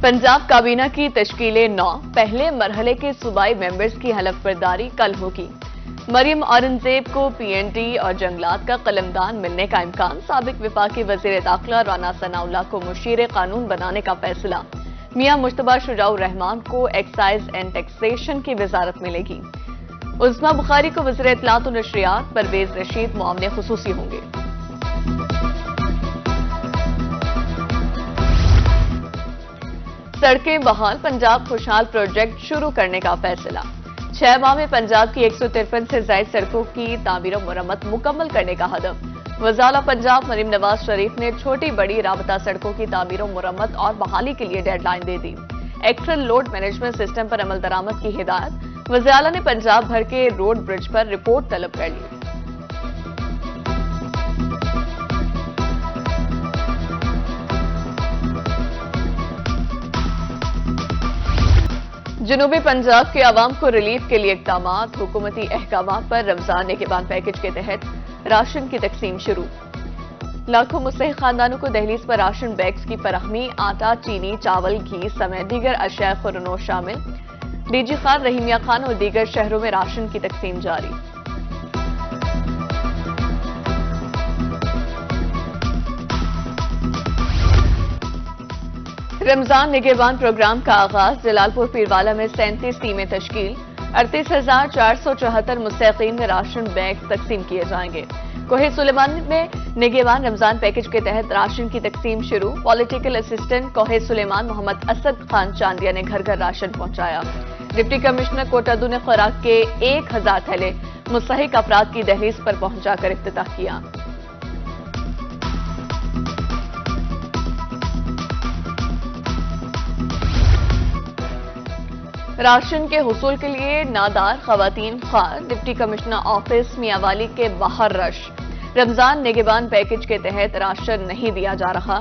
पंजाब काबीना की तश्कील 9 पहले मरहले के सूबाई मेंबर्स की हलफ बर्दारी कल होगी। मरियम औरंगजेब को पीएनडी और जंगलात का कलमदान मिलने का इम्कान। साबिक वफाकी वजीर दाखिला राना सनाउल्लाह को मुशीर कानून बनाने का फैसला। मियां मुश्तबा शुजाउर रहमान को एक्साइज एंड टैक्सेशन की वजारत मिलेगी। उस्मा बुखारी को वज़ीर इत्तलात और नशरियात, परवेज रशीद मुआवने खुसूसी होंगे। सड़कें बहाल, पंजाब खुशहाल प्रोजेक्ट शुरू करने का फैसला। 6 माह में पंजाब की 153 से ज्यादा सड़कों की तामीर और मुरम्मत मुकम्मल करने का हदफ। वज़ारा पंजाब मरीम नवाज शरीफ ने छोटी बड़ी राबता सड़कों की तामीर और मुरम्मत और बहाली के लिए डेडलाइन दे दी। एक्सल लोड मैनेजमेंट सिस्टम पर अमल दरामद की हिदायत। वज़ारा ने पंजाब भर के रोड ब्रिज पर रिपोर्ट तलब कर ली। जनूबी पंजाब के अवाम को रिलीफ के लिए इक़दामात। हुकूमती अहकामात पर रमजान निगहबान पैकेज के तहत राशन की तकसीम शुरू। लाखों मुस्तहिक खानदानों को दहलीज पर राशन बैग्स की फराहमी। आटा, चीनी, चावल, घी समेत दीगर अशिया खुरनोश शामिल। डीजी खान, रहीमिया खान और दीगर शहरों में राशन की तकसीम जारी। रमजान निगहबान प्रोग्राम का आगाज। जलालपुर पीरवाला में 37 टीमें तश्कील। 38,474 मुस्तहिकीन में राशन बैग तकसीम किए जाएंगे। कोहे सुलेमान में निगहबान रमजान पैकेज के तहत राशन की तकसीम शुरू। पॉलिटिकल असिस्टेंट कोहे सुलेमान मोहम्मद असद खान चांदिया ने घर घर राशन पहुंचाया। डिप्टी कमिश्नर कोटादू ने खुराक के 1000 थैले मुस्तहिक अफराद की दहलीज पर पहुंचाकर इफ्तिताह किया। राशन के हुसूल के लिए नादार खवातीन खान। डिप्टी कमिश्नर ऑफिस मियांवाली के बाहर रश। रमजान निगहबान पैकेज के तहत राशन नहीं दिया जा रहा।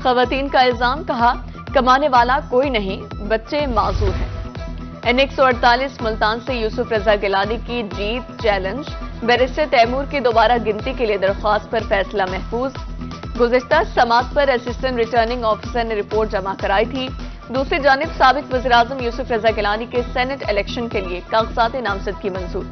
खवातीन का इल्जाम, कहा कमाने वाला कोई नहीं, बच्चे माजूर हैं। N148 मुल्तान से यूसुफ रजा गिलानी की जीत चैलेंज। बैरिस्टर तैमूर की दोबारा गिनती के लिए दरख्वास्त पर फैसला महफूज। गुज़िश्ता समात पर असिस्टेंट रिटर्निंग ऑफिसर ने रिपोर्ट जमा कराई थी। दूसरी जानिब साबिक वज़ीर आज़म यूसुफ रजा गिलानी के सेनेट इलेक्शन के लिए कागजात नामजद की मंजूर।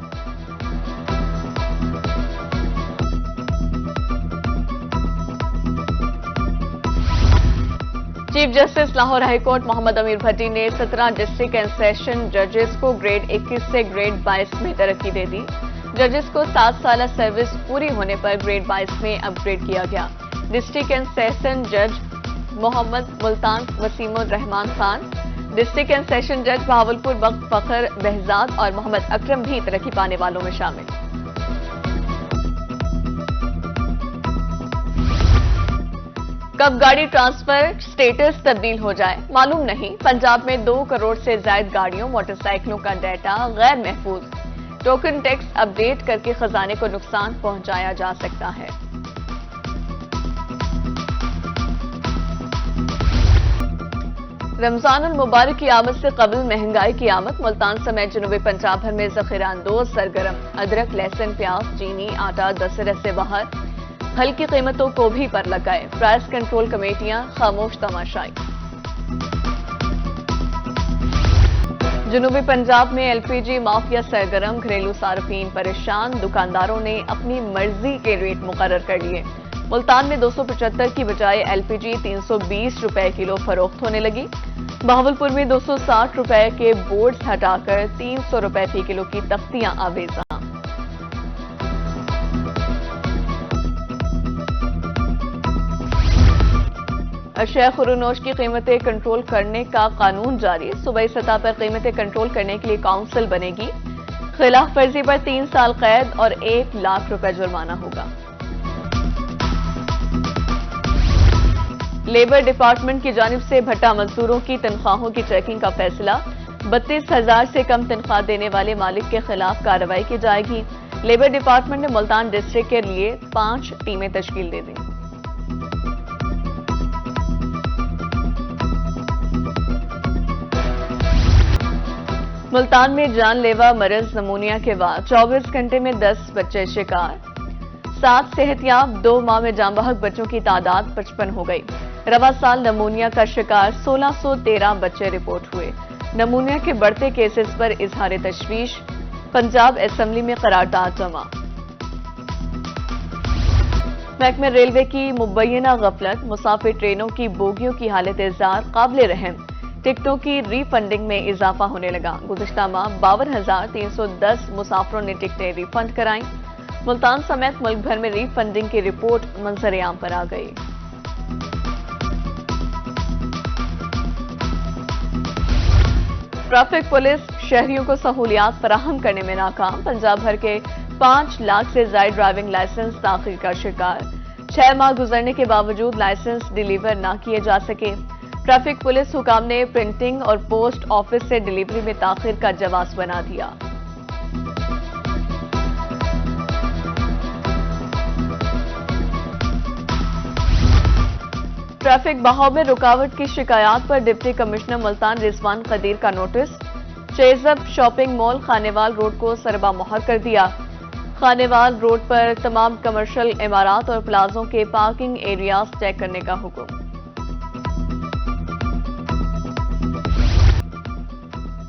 Chief justice Lahore high court Mohammad Amir Bhatti ने 17 डिस्ट्रिक्ट एंड सेशन जजेस को ग्रेड 21 से ग्रेड 22 में तरक्की दे दी। जजेस को 7 साल सर्विस पूरी होने पर ग्रेड 22 में अपग्रेड किया गया। डिस्ट्रिक्ट एंड सेशन जज Mohammad Multan वसीमुर Rahman Khan, district and session जज बहावलपुर वक्त फखर बहजाद और मोहम्मद अकरम भी तरक्की पाने वालों में शामिल। कब गाड़ी ट्रांसफर स्टेटस तब्दील हो जाए मालूम नहीं। पंजाब में 2 करोड़ से ज्यादा गाड़ियों मोटरसाइकिलों का डाटा गैर महफूज। टोकन टैक्स अपडेट करके खजाने को नुकसान पहुंचाया जा सकता है। रमजान उल मुबारक की आमद से कबल महंगाई की आमद। मुल्तान समेत जनूबी पंजाब भर में ज़ख़ीरा अंदोज़ सरगर्म। अदरक, लहसुन, प्याज, चीनी, आटा दस्तरस से बाहर। फल की कीमतों को भी पर लगाए। प्राइस कंट्रोल कमेटियां खामोश तमाशाई। जनूबी पंजाब में एलपीजी माफिया सरगर्म। घरेलू सार्फिन परेशान। दुकानदारों ने अपनी मर्जी के रेट मुकर्रर कर लिए। मुल्तान में 275 की बजाय एलपीजी 320 रुपए किलो फरोख्त होने लगी। बहावलपुर में 260 रुपए के बोर्ड्स हटाकर 300 रुपए फी किलो की तख्तियां आवेजा। अशिया खुरनोश की कीमतें कंट्रोल करने का कानून जारी। सूबाई सतह पर कीमतें कंट्रोल करने के लिए काउंसिल बनेगी। खिलाफ वर्जी पर 3 साल कैद और 1 लाख रुपए जुर्माना होगा। लेबर डिपार्टमेंट की जानिब से भट्टा मजदूरों की तनख्वाहों की चेकिंग का फैसला। 32,000 से कम तनख्वाह देने वाले मालिक के खिलाफ कार्रवाई की जाएगी। लेबर डिपार्टमेंट ने मुल्तान डिस्ट्रिक्ट के लिए 5 टीमें तश्कील दे दी। मुल्तान में जानलेवा मरज नमूनिया के बाद 24 घंटे में 10 बच्चे शिकार। 7 सेहतयाब। 2 माह में जामबहक बच्चों की तादाद 55 हो गई। रवा साल नमूनिया का शिकार 1613 बच्चे रिपोर्ट हुए। नमूनिया के बढ़ते केसेस पर इजहार तशवीश, पंजाब असेंबली में करारदाद जमा। महकमे रेलवे की मुबैना गफलत, मुसाफिर ट्रेनों की बोगियों की हालत इज़्ज़ार काबिल रहम, टिकटों की रीफंडिंग में इजाफा होने लगा। गुज़िश्ता माह 52,310 मुसाफिरों ने टिकटें रीफंड कराईं। मुल्तान समेत मुल्क भर में रीफंडिंग की रिपोर्ट मंजर-ए-आम पर आ गई। ट्रैफिक पुलिस शहरियों को सहूलियात फराहम करने में नाकाम। पंजाब भर के 5 लाख से ज्यादा ड्राइविंग लाइसेंस ताखीर का शिकार। 6 माह गुजरने के बावजूद लाइसेंस डिलीवर न किए जा सके। ट्रैफिक पुलिस हुकाम ने प्रिंटिंग और पोस्ट ऑफिस से डिलीवरी में ताखीर का जवाब बना दिया। ट्रैफिक बहाव में रुकावट की शिकायत पर डिप्टी कमिश्नर मुल्तान रिजवान कदीर का नोटिस। चेजब शॉपिंग मॉल खानेवाल रोड को सरबा मोहर कर दिया। खानेवाल रोड पर तमाम कमर्शियल इमारत और प्लाजों के पार्किंग एरियाज चेक करने का हुक्म।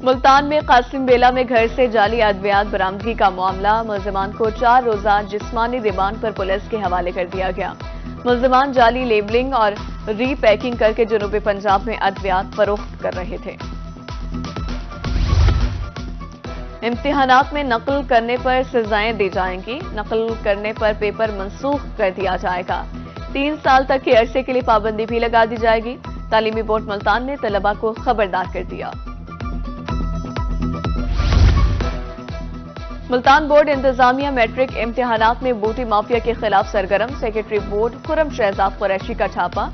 मुल्तान में कासिम बेला में घर से जाली अद्वियात बरामदगी का मामला। मुलजिमान को 4 रोजा जिस्मानी रिमांड पर पुलिस के हवाले कर दिया गया। मुलजिमान जाली लेबलिंग और रीपैकिंग करके जनूबी पंजाब में अद्वियात फरोख्त कर रहे थे। इम्तिहानात में नकल करने पर सजाएं दी जाएंगी। नकल करने पर पेपर मंसूख कर दिया जाएगा। 3 साल तक के अरसे के लिए पाबंदी भी लगा दी जाएगी। तालीमी बोर्ड मुल्तान ने तलबा को खबरदार कर दिया। मुल्तान बोर्ड इंतजामिया मैट्रिक इम्तिहानात में बूटी माफिया के खिलाफ सरगर्म। सेक्रेटरी बोर्ड खुरम शहजाद कुरैशी का छापा।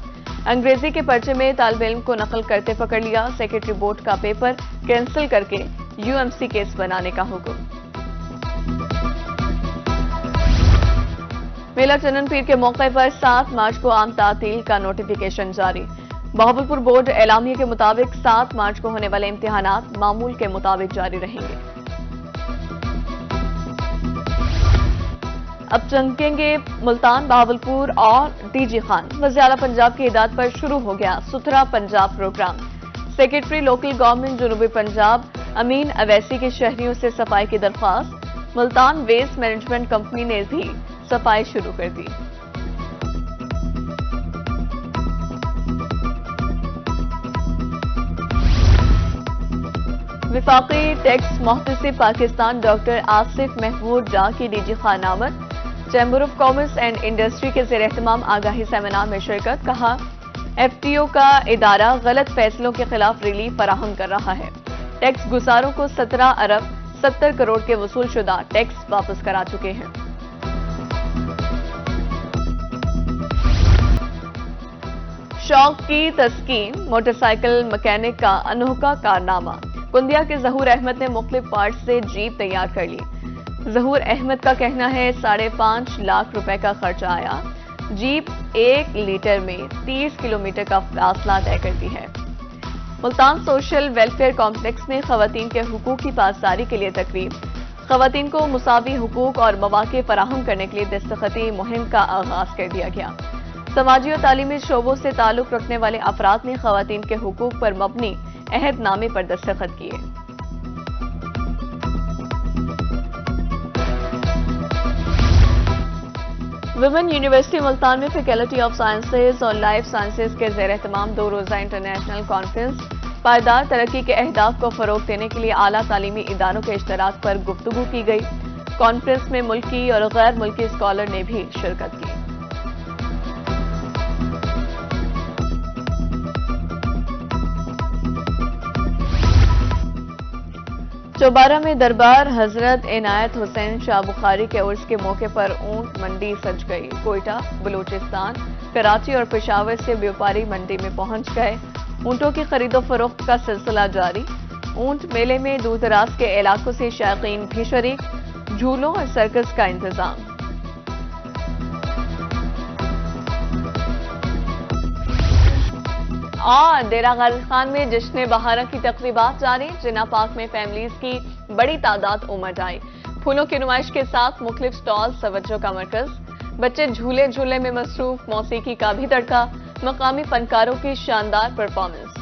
अंग्रेजी के पर्चे में तालिब इल्म को नकल करते पकड़ लिया। सेक्रेटरी बोर्ड का पेपर कैंसिल करके यूएमसी केस बनाने का हुक्म। मेला चनन पीर के मौके पर 7 मार्च को आम तातील का नोटिफिकेशन जारी। बहावलपुर बोर्ड एलामिया के मुताबिक 7 मार्च को होने वाले इम्तिहानात मामूल के मुताबिक जारी रहेंगे। अब चमकेंगे मुल्तान, बहावलपुर और डीजी खान। वज़ीर आला पंजाब की हिदायत पर शुरू हो गया सुथरा Punjab programme. Secretary local government जनूबी पंजाब अमीन अवैसी के शहरियों से सफाई की दरख्वास्त। मुल्तान वेस्ट मैनेजमेंट कंपनी ने भी सफाई शुरू कर दी। विफाकी टैक्स मुहतसिब पाकिस्तान डॉक्टर आसिफ महमूद डा की डीजी खान आमद। Chamber of commerce and industry के ज़ेर एहतमाम आगाही सेमिनार में शिरकत। कहा, एफटीओ का इदारा गलत फैसलों के खिलाफ रिलीफ फराहम कर रहा है। टैक्स गुजारों को 17 अरब 70 करोड़ के वसूल शुदा टैक्स वापस करा चुके हैं। शौक की तस्कीन, मोटरसाइकिल मैकेनिक का अनोखा कारनामा। कुंदिया के जहूर अहमद ने मुख्तलिफ पार्ट्स से जीप तैयार कर ली। जहूर अहमद का कहना है 5.5 लाख रुपए का खर्चा आया। जीप 1 लीटर में 30 किलोमीटर का फासला तय करती है। मुल्तान सोशल वेलफेयर कॉम्प्लेक्स में खवातीन के हुकूक की पासदारी के लिए तकरीब। खवातीन को मुसावी हुकूक और मौके फराहम करने के लिए दस्तखती मुहिम का आगाज कर दिया गया। समाजी और तालीमी शोबों से ताल्लुक रखने वाले अफराद ने खवातीन के हुकूक पर मबनी अहदनामे पर दस्तखत किए। विमेन यूनिवर्सिटी मुल्तान में फैकल्टी ऑफ साइंसेज और लाइफ साइंसेज के ज़ेर एहतमाम 2 रोज़ा इंटरनेशनल कॉन्फ्रेंस पायदार तरक्की के अहदाफ को फरोग देने के लिए आला तालीमी इदारों के इश्तराक पर गुफ्तगू की गई। कॉन्फ्रेंस में मुल्की और गैर मुल्की स्कॉलर ने भी शिरकत की। चौबारा में दरबार हजरत इनायत हुसैन शाह बुखारी के उर्स के मौके पर ऊंट मंडी सज गई। कोयटा, बलूचिस्तान, कराची और पेशावर से व्यापारी मंडी में पहुंच गए। ऊंटों की खरीदो फरोख्त का सिलसिला जारी। ऊंट मेले में दूर दराज के इलाकों से शायकीन भी शरीक। झूलों और सर्कस का इंतजाम। और डेरा गाजी खान में जश्न बहारा की तकरीबात जारी। जिना पार्क में फैमिलीज की बड़ी तादाद उमड़ आई। फूलों की नुमाइश के साथ मुख्तलिफ स्टॉल तवज्जो का मरकज। बच्चे झूले झूले में मसरूफ, मौसीकी का भी तड़का। مقامی فنکاروں کی شاندار پرفارمنس۔